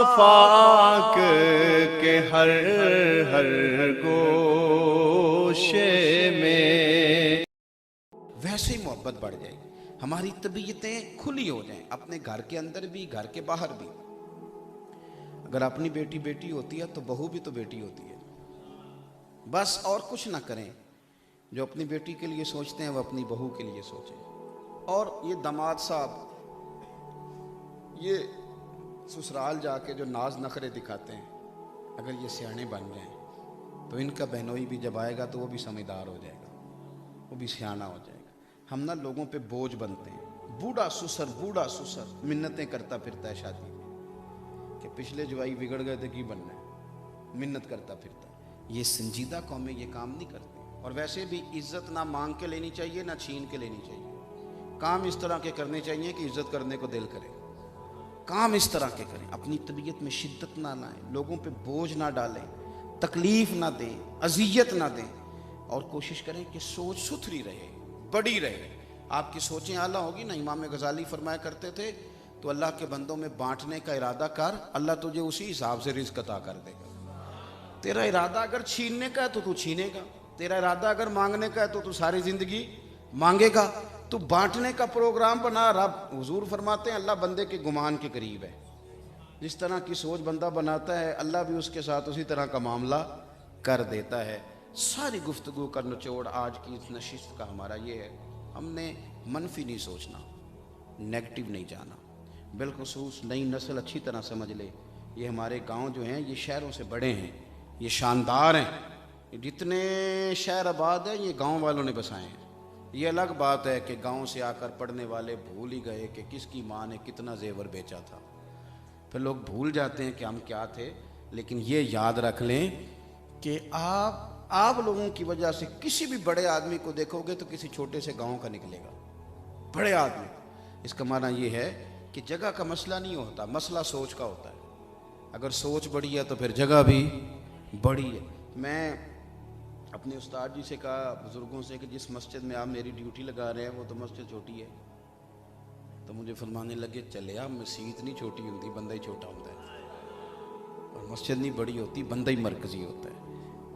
आफाक के हर हर गोशे में। वैसे ही मोहब्बत बढ़ जाएगी, हमारी तबीयतें खुली हो जाएं, अपने घर के अंदर भी घर के बाहर भी। अगर अपनी बेटी बेटी होती है तो बहू भी तो बेटी होती है। बस और कुछ ना करें, जो अपनी बेटी के लिए सोचते हैं वो अपनी बहू के लिए सोचें। और ये दामाद साहब ये ससुराल जाके जो नाज नखरे दिखाते हैं, अगर ये सियाने बन जाएं तो इनका बहनोई भी जब आएगा तो वो भी समझदार हो जाएगा, वो भी सियाना हो जाएगा। हम ना लोगों पे बोझ बनते हैं। बूढ़ा ससुर मिन्नतें करता फिरता है शादी कि पिछले जवाई बिगड़ गए थे की बनना है, मिन्नत करता फिरता है। ये संजीदा कौमें ये काम नहीं करती। और वैसे भी इज्जत ना मांग के लेनी चाहिए ना छीन के लेनी चाहिए। काम इस तरह के करने चाहिए कि इज्जत करने को दिल करे। काम इस तरह के करें, अपनी तबीयत में शिद्दत ना लाएं, लोगों पे बोझ ना डालें, तकलीफ ना दें, अजियत ना दें। और कोशिश करें कि सोच सुथरी रहे, बड़ी रहे। आपकी सोचें आला होगी ना। इमाम गजाली फरमाया करते थे, तो अल्लाह के बंदों में बांटने का इरादा कर, अल्लाह तुझे उसी हिसाब से रिज़्क अता कर देगा। तेरा इरादा अगर छीनने का है तो तू छीनेगा, तेरा इरादा अगर मांगने का है तो तू सारी जिंदगी मांगेगा। तो बांटने का प्रोग्राम बना। रब हुजूर फरमाते हैं अल्लाह बंदे के गुमान के करीब है। जिस तरह की सोच बंदा बनाता है अल्लाह भी उसके साथ उसी तरह का मामला कर देता है। सारी गुफ्तगू का निचोड़ आज की इस नशिस्त का हमारा ये है, हमने मनफी नहीं सोचना, नेगेटिव नहीं जाना। बिलखुसूस नई नस्ल अच्छी तरह समझ ले, ये हमारे गांव जो हैं ये शहरों से बड़े हैं, ये शानदार हैं। जितने शहर आबाद हैं ये गांव वालों ने बसाए हैं। ये अलग बात है कि गांव से आकर पढ़ने वाले भूल ही गए कि किसकी माँ ने कितना जेवर बेचा था। फिर लोग भूल जाते हैं कि हम क्या थे। लेकिन ये याद रख लें कि आप लोगों की वजह से किसी भी बड़े आदमी को देखोगे तो किसी छोटे से गांव का निकलेगा बड़े आदमी। इसका माना ये है कि जगह का मसला नहीं होता, मसला सोच का होता है। अगर सोच बड़ी है तो फिर जगह भी बड़ी है। मैं अपने उस्ताद जी से कहा, बुज़ुर्गों से, कि जिस मस्जिद में आप मेरी ड्यूटी लगा रहे हैं वो तो मस्जिद छोटी है। तो मुझे फरमाने लगे, चले आप मस्जिद नहीं छोटी होती, बंदा ही छोटा होता है। और मस्जिद नहीं बड़ी होती, बंदा ही मरकज़ी होता है।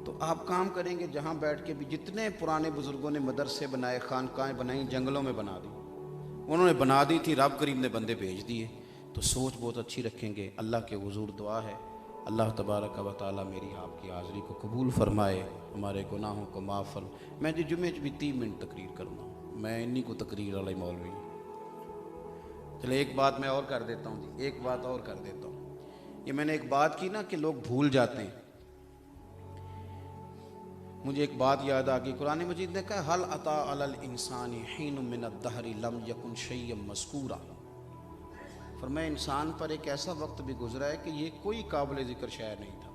तो आप काम करेंगे जहाँ बैठ के भी, जितने पुराने बुज़ुर्गों ने मदरसे बनाए, खानकाएँ बनाई, जंगलों में बना दी, उन्होंने बना दी थी, रब करीम ने बंदे भेज दिए। तो सोच बहुत अच्छी रखेंगे। अल्लाह के हुजूर दुआ है, अल्लाह तबारक व तआला मेरी आपकी हाज़िरी को कबूल फरमाए, हमारे गुनाहों को माफ़ फरमाए। मैं जी जुमे भी 3 मिनट तकरीर करूँगा, मैं इन्हीं को तकरीर वाला मौलवी। चले एक बात मैं और कर देता हूँ जी, एक बात और कर देता हूँ। ये मैंने एक बात की ना कि लोग भूल जाते हैं, मुझे एक बात याद आ गई। कुरान मजीद ने कहा, हल अता अलल इंसानी हीन मिनद दहरी लम यकुन शैय्यम मज़कूरा। फरमाया इंसान पर एक ऐसा वक्त भी गुजरा है कि ये कोई काबिल ज़िक्र शय नहीं था।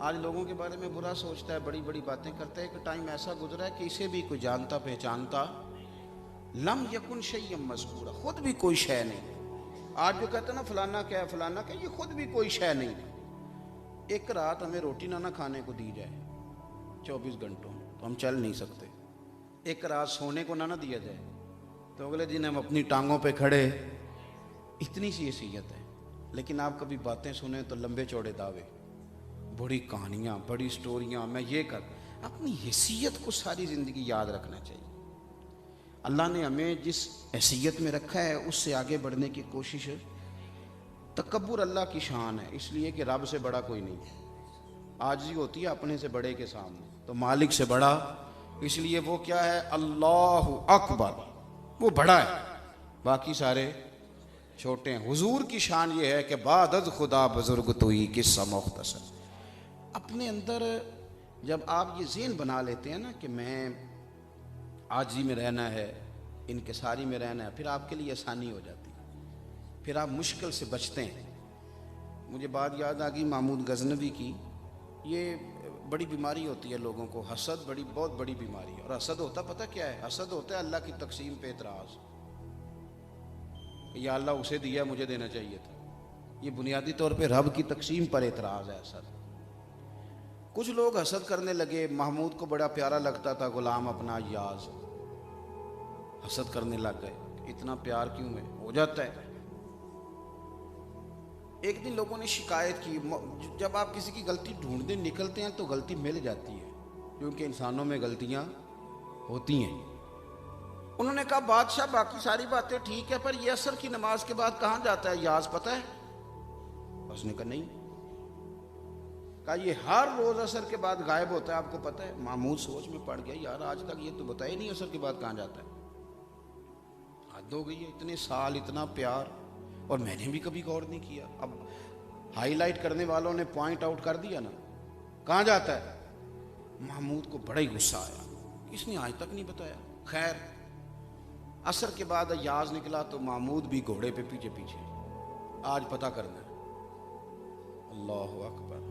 आज लोगों के बारे में बुरा सोचता है, बड़ी बड़ी बातें करता है। कि टाइम ऐसा गुजरा है कि इसे भी कोई जानता पहचानता, लम यकुन शैय्यम मज़कूरा, खुद भी कोई शय नहीं। आज जो कहते हैं ना फलाना क्या है फलाना क्या, ये खुद भी कोई शय नहीं। एक रात हमें रोटी ना खाने को दी जाए 24 घंटों तो हम चल नहीं सकते। एक रात सोने को ना दिया जाए तो अगले दिन हम अपनी टांगों पे खड़े। इतनी सी हैसियत है। लेकिन आप कभी बातें सुने तो लंबे चौड़े दावे, बड़ी कहानियाँ, बड़ी स्टोरियाँ, मैं ये कर। अपनी हैसियत को सारी ज़िंदगी याद रखना चाहिए। अल्लाह ने हमें जिस हैसियत में रखा है उससे आगे बढ़ने की कोशिश है। तकब्बुर अल्लाह की शान है, इसलिए कि रब से बड़ा कोई नहीं है। आजिज़ी होती है अपने से बड़े के सामने, तो मालिक से बड़ा, इसलिए वो क्या है, अल्लाहु अकबर, वो बड़ा है, बाकी सारे छोटे हैं। हुजूर की शान ये है कि बादद खुदा बुजुर्ग तुई किस्सा मुख्तसर। अपने अंदर जब आप ये ज़हन बना लेते हैं ना कि मैं आजिज़ी में रहना है, इनकिसारी में रहना है, फिर आपके लिए आसानी हो जाती है, फिर आप मुश्किल से बचते हैं। मुझे बात याद आ गई महमूद गजनवी की। ये बड़ी बीमारी होती है लोगों को, हसद, बहुत बड़ी बीमारी है। और हसद होता पता क्या है, हसद होता है अल्लाह की तकसीम पे एतराज़, या अल्लाह उसे दिया मुझे देना चाहिए था। ये बुनियादी तौर पे रब की तकसीम पर एतराज़ है हसद। कुछ लोग हसद करने लगे, महमूद को बड़ा प्यारा लगता था गुलाम अपना याज, हसद करने लग गए, इतना प्यार क्यों है, हो जाता है। एक दिन लोगों ने शिकायत की, जब आप किसी की गलती ढूंढने निकलते हैं तो गलती मिल जाती है, क्योंकि इंसानों में गलतियां होती हैं। उन्होंने कहा बादशाह बाकी सारी बातें ठीक है, पर ये असर की नमाज के बाद कहाँ जाता है, याज पता है? उसने कहा नहीं। कहा ये हर रोज असर के बाद गायब होता है, आपको पता है? महमूद सोच में पड़ गया, यार आज तक ये तो बताया नहीं असर के बाद कहाँ जाता है। हद हो गई है, इतने साल इतना प्यार, और मैंने भी कभी गौर नहीं किया। अब हाईलाइट करने वालों ने पॉइंट आउट कर दिया ना, कहाँ जाता है। महमूद को बड़ा ही गुस्सा आया, इसने आज तक नहीं बताया। खैर असर के बाद अयाज निकला तो महमूद भी घोड़े पे पीछे पीछे, आज पता करना है। अल्लाह अकबर।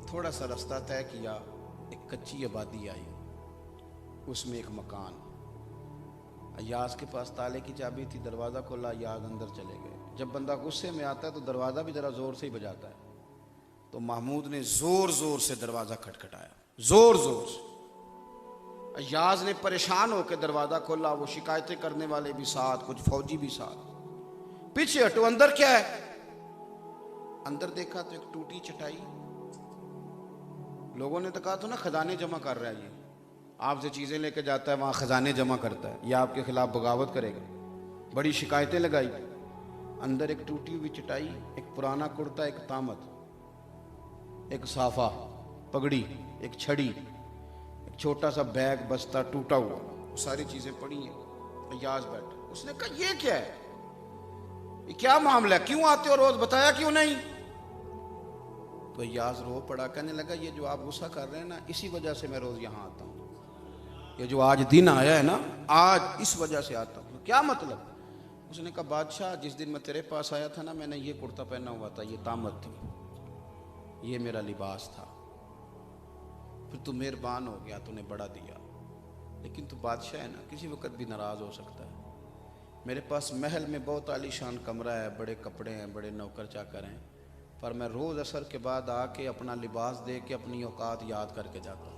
थोड़ा सा रास्ता तय किया, एक कच्ची आबादी आई, उसमें एक मकान। अयाज के पास ताले की चाबी थी, दरवाज़ा खोला, अयाज अंदर चले गए। जब बंदा गुस्से में आता है तो दरवाज़ा भी ज़रा ज़ोर से ही बजाता है, तो महमूद ने ज़ोर ज़ोर से दरवाज़ा खटखटाया, ज़ोर ज़ोर से। अयाज ने परेशान होकर दरवाज़ा खोला, वो शिकायतें करने वाले भी साथ, कुछ फौजी भी साथ। पीछे हटो, अंदर क्या है? अंदर देखा तो एक टूटी चटाई। लोगों ने तो कहा था ना खजाने जमा कर रहा है, ये आपसे चीज़ें लेके जाता है, वहाँ खजाने जमा करता है, या आपके खिलाफ बगावत करेगा। बड़ी शिकायतें लगाई। अंदर एक टूटी हुई चटाई, एक पुराना कुर्ता, एक तामत, एक साफा, पगड़ी, एक छड़ी, एक छोटा सा बैग बस्ता टूटा हुआ, वो सारी चीज़ें पड़ी हैं। अयाज बैठा, उसने कहा ये क्या है, ये क्या मामला है, क्यों आते हो रोज, बताया क्यों नहीं? तो अयाज रो पड़ा, कहने लगा ये जो आप गुस्सा कर रहे हैं ना, इसी वजह से मैं रोज यहाँ आता हूँ। ये जो आज दिन आया है ना, आज इस वजह से आता हूँ। क्या मतलब? उसने कहा बादशाह जिस दिन मैं तेरे पास आया था ना, मैंने ये कुर्ता पहना हुआ था, ये तामत थी, ये मेरा लिबास था। फिर तू मेहरबान हो गया, तूने बड़ा दिया, लेकिन तू बादशाह है ना, किसी वक्त भी नाराज़ हो सकता है। मेरे पास महल में बहुत आलीशान कमरा है, बड़े कपड़े हैं, बड़े नौकर चाकर हैं, पर मैं रोज़ असर के बाद आके अपना लिबास दे के अपनी औकात याद करके जाता हूँ।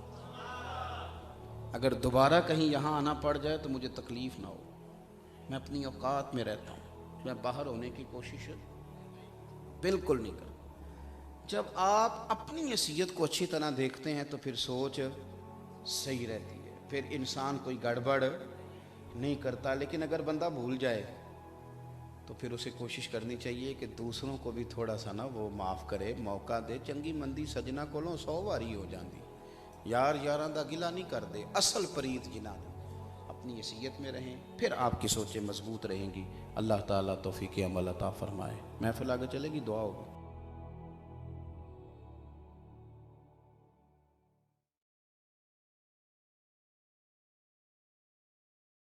अगर दोबारा कहीं यहाँ आना पड़ जाए तो मुझे तकलीफ़ ना हो, मैं अपनी औकात में रहता हूँ, मैं बाहर होने की कोशिश बिल्कुल नहीं करता। जब आप अपनी हैसियत को अच्छी तरह देखते हैं तो फिर सोच सही रहती है, फिर इंसान कोई गड़बड़ नहीं करता। लेकिन अगर बंदा भूल जाए तो फिर उसे कोशिश करनी चाहिए कि दूसरों को भी थोड़ा सा ना वो माफ़ करे, मौका दे। चंगी मंदी सजना कोलों 100 वारी हो जाती, यार यारां दा गिला नहीं कर दे, असल परीत जिना दे। अपनी हैसियत में रहें, फिर आपकी सोचें मजबूत रहेंगी। अल्लाह ताला तौफीक अमल अता फरमाए। महफिल आगे चलेगी, दुआ होगी।